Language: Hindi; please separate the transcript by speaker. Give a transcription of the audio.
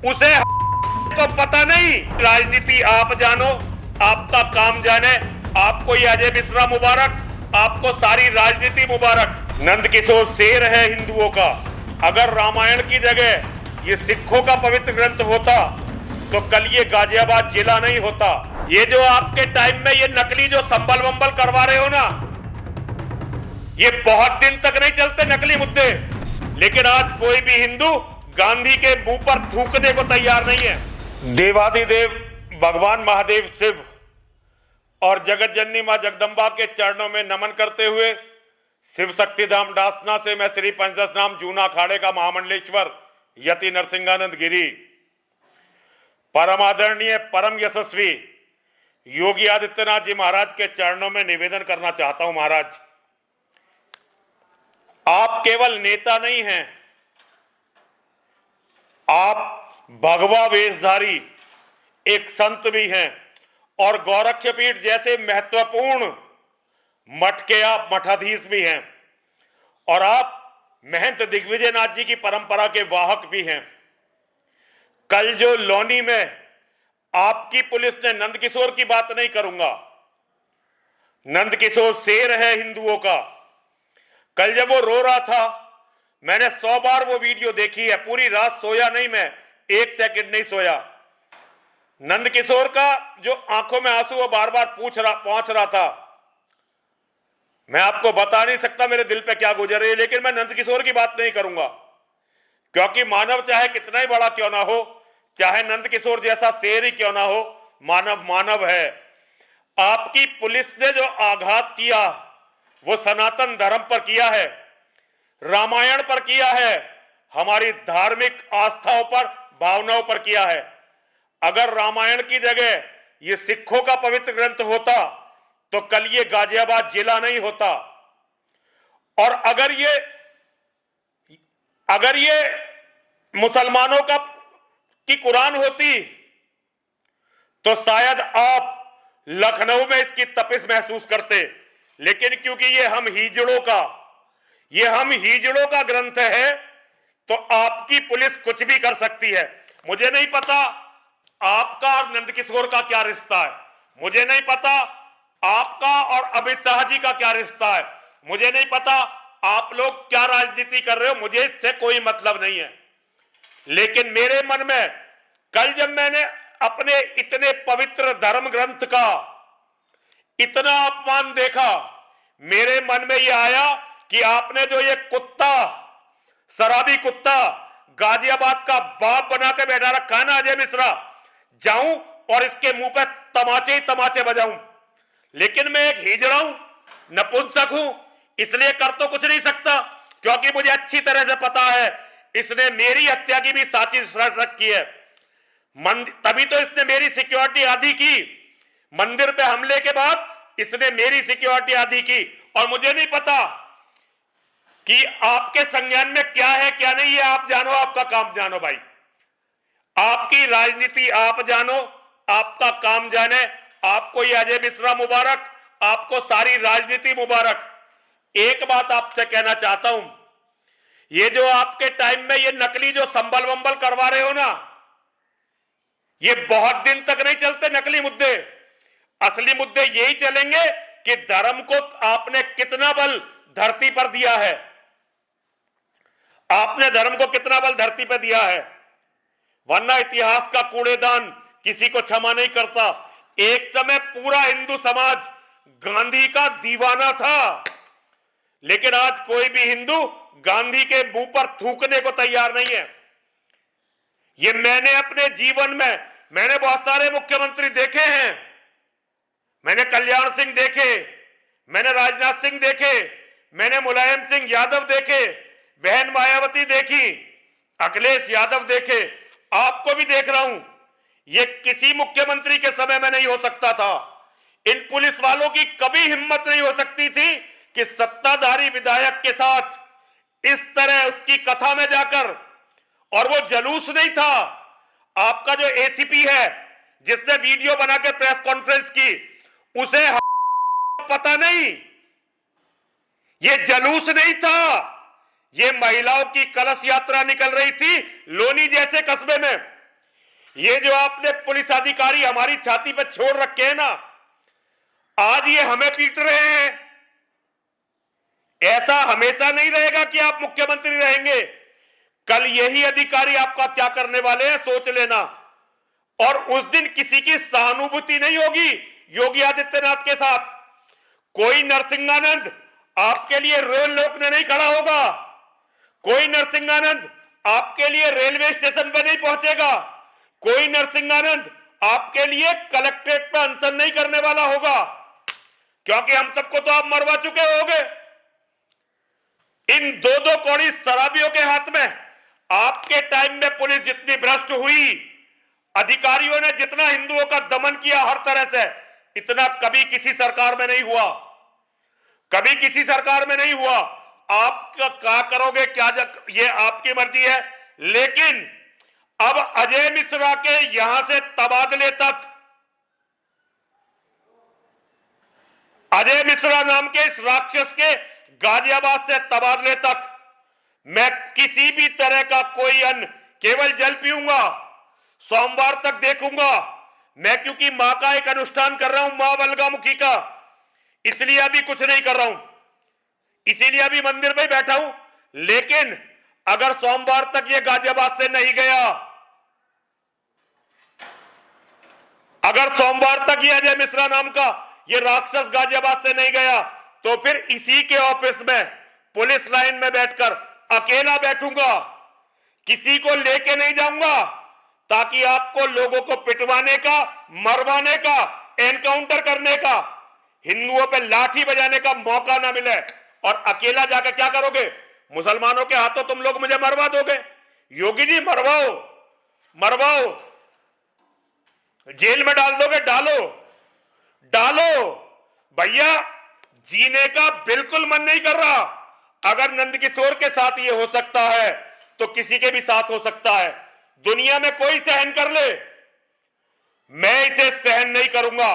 Speaker 1: उसे को पता नहीं। राजनीति आप जानो, आपका काम जाने। आपको ये अजय मिश्रा मुबारक, आपको सारी राजनीति मुबारक। नंद किशोर शेर है हिंदुओं का। अगर रामायण की जगह ये सिखों का पवित्र ग्रंथ होता तो कल ये गाजियाबाद जिला नहीं होता। ये जो आपके टाइम में ये नकली जो संबल वंबल करवा रहे हो ना, ये बहुत दिन तक नहीं चलते नकली मुद्दे। लेकिन आज कोई भी हिंदू गांधी के मुंह पर थूकने को तैयार नहीं है। देवादिदेव भगवान महादेव शिव और जगत जननी मां जगदंबा के चरणों में नमन करते हुए शिव शक्ति धाम डासना से मैं श्री पंचदश नाम जूना अखाड़े का महामंडलेश्वर यति नरसिंहानंद गिरी, परम आदरणीय परम यशस्वी योगी आदित्यनाथ जी महाराज के चरणों में निवेदन करना चाहता हूं। महाराज, आप केवल नेता नहीं हैं, आप भगवा वेशधारी एक संत भी हैं और गोरक्षपीठ जैसे महत्वपूर्ण मठ के आप मठाधीश भी हैं और आप महंत दिग्विजयनाथ जी की परंपरा के वाहक भी हैं। कल जो लौनी में आपकी पुलिस ने, नंदकिशोर की बात नहीं करूंगा, नंदकिशोर शेर है हिंदुओं का। कल जब वो रो रहा था, मैंने 100 बार वो वीडियो देखी है, पूरी रात सोया नहीं, मैं 1 सेकंड नहीं सोया। नंदकिशोर का जो आंखों में आंसू वो बार बार पहुंच रहा था, मैं आपको बता नहीं सकता मेरे दिल पे क्या गुजर रही है। लेकिन मैं नंदकिशोर की बात नहीं करूंगा, क्योंकि मानव चाहे कितना ही बड़ा क्यों ना हो, चाहे नंदकिशोर जैसा शेर ही क्यों ना हो, मानव मानव है। आपकी पुलिस ने जो आघात किया वो सनातन धर्म पर किया है, रामायण पर किया है, हमारी धार्मिक आस्थाओं पर, भावनाओं पर किया है। अगर रामायण की जगह ये सिखों का पवित्र ग्रंथ होता तो कल ये गाजियाबाद जिला नहीं होता। और अगर ये मुसलमानों की कुरान होती तो शायद आप लखनऊ में इसकी तपिश महसूस करते। लेकिन क्योंकि ये हम हिजड़ों का ग्रंथ है तो आपकी पुलिस कुछ भी कर सकती है। मुझे नहीं पता आपका और नंदकिशोर का क्या रिश्ता है, मुझे नहीं पता आपका और अमित शाह जी का क्या रिश्ता है, मुझे नहीं पता आप लोग क्या राजनीति कर रहे हो, मुझे इससे कोई मतलब नहीं है। लेकिन मेरे मन में कल जब मैंने अपने इतने पवित्र धर्म ग्रंथ का इतना अपमान देखा, मेरे मन में यह आया कि आपने जो ये कुत्ता, शराबी कुत्ता गाजियाबाद का बाप बना के बैठा रखा है ना अजय मिश्रा, जाऊं और इसके मुंह पे तमाचे ही तमाचे बजाऊं। लेकिन मैं एक हिजड़ा हूं, नपुंसक हूं, इसलिए कर तो कुछ नहीं सकता, क्योंकि मुझे अच्छी तरह से पता है इसने मेरी हत्या की भी साजिश रखी है। तभी तो इसने मेरी सिक्योरिटी आधी की, मंदिर पे हमले के बाद इसने मेरी सिक्योरिटी आधी की। और मुझे नहीं पता कि आपके संज्ञान में क्या है क्या नहीं है, आप जानो, आपका काम जानो भाई। आपकी राजनीति आप जानो, आपका काम जाने। आपको ये अजय मिश्रा मुबारक, आपको सारी राजनीति मुबारक। एक बात आपसे कहना चाहता हूं, ये जो आपके टाइम में ये नकली जो संबल वंबल करवा रहे हो ना, ये बहुत दिन तक नहीं चलते नकली मुद्दे। असली मुद्दे यही चलेंगे कि धर्म को आपने कितना बल धरती पर दिया है, आपने धर्म को कितना बल धरती पर दिया है। वरना इतिहास का कूड़ेदान किसी को क्षमा नहीं करता। एक समय पूरा हिंदू समाज गांधी का दीवाना था, लेकिन आज कोई भी हिंदू गांधी के मुंह पर थूकने को तैयार नहीं है। ये मैंने अपने जीवन में, मैंने बहुत सारे मुख्यमंत्री देखे हैं, मैंने कल्याण सिंह देखे, मैंने राजनाथ सिंह देखे, मैंने मुलायम सिंह यादव देखे, बहन मायावती देखी, अखिलेश यादव देखे, आपको भी देख रहा हूं। ये किसी मुख्यमंत्री के समय में नहीं हो सकता था। इन पुलिस वालों की कभी हिम्मत नहीं हो सकती थी कि सत्ताधारी विधायक के साथ इस तरह उसकी कथा में जाकर, और वो जलूस नहीं था। आपका जो एसीपी है जिसने वीडियो बना के प्रेस कॉन्फ्रेंस की, उसे पता नहीं, ये जलूस नहीं था, ये महिलाओं की कलश यात्रा निकल रही थी लोनी जैसे कस्बे में। ये जो आपने पुलिस अधिकारी हमारी छाती पे छोड़ रखे हैं ना, आज ये हमें पीट रहे हैं। ऐसा हमेशा नहीं रहेगा कि आप मुख्यमंत्री रहेंगे। कल यही अधिकारी आपका क्या करने वाले हैं सोच लेना। और उस दिन किसी की सहानुभूति नहीं होगी योगी आदित्यनाथ के साथ। कोई नरसिंहानंद आपके लिए रेल रोकने नहीं खड़ा होगा। कोई नरसिंहानंद आपके लिए रेलवे स्टेशन पर नहीं पहुंचेगा। कोई नरसिंहानंद आपके लिए कलेक्ट्रेट पर अनशन नहीं करने वाला होगा, क्योंकि हम सबको तो आप मरवा चुके होंगे। इन दो दो कौड़ी शराबियों के हाथ में आपके टाइम में पुलिस जितनी भ्रष्ट हुई, अधिकारियों ने जितना हिंदुओं का दमन किया हर तरह से, इतना कभी किसी सरकार में नहीं हुआ। कभी किसी सरकार में नहीं हुआ। आप क्या करोगे क्या ये आपकी मर्जी है। लेकिन अब अजय मिश्रा के यहां से तबादले तक, अजय मिश्रा नाम के इस राक्षस के गाजियाबाद से तबादले तक मैं किसी भी तरह का कोई अन्न, केवल जल पीऊंगा, सोमवार तक देखूंगा मैं, क्योंकि मां का एक अनुष्ठान कर रहा हूं, मां बलगामुखी का, इसलिए अभी कुछ नहीं कर रहा हूं, इसीलिए अभी मंदिर में बैठा हूं। लेकिन अगर सोमवार तक ये गाजियाबाद से नहीं गया, अगर सोमवार तक ये अजय मिश्रा नाम का ये राक्षस गाजियाबाद से नहीं गया, तो फिर इसी के ऑफिस में पुलिस लाइन में बैठकर अकेला बैठूंगा, किसी को लेके नहीं जाऊंगा, ताकि आपको लोगों को पिटवाने का, मरवाने का, एनकाउंटर करने का, हिंदुओं पे लाठी बजाने का मौका ना मिले। और अकेला जाकर क्या करोगे? मुसलमानों के हाथों तुम लोग मुझे मरवा दोगे। योगी जी मरवाओ, मरवाओ, जेल में डाल दोगे, डालो, डालो। भैया जीने का बिल्कुल मन नहीं कर रहा। अगर नंदकिशोर के साथ ये हो सकता है तो किसी के भी साथ हो सकता है। दुनिया में कोई सहन कर ले, मैं इसे सहन नहीं करूंगा।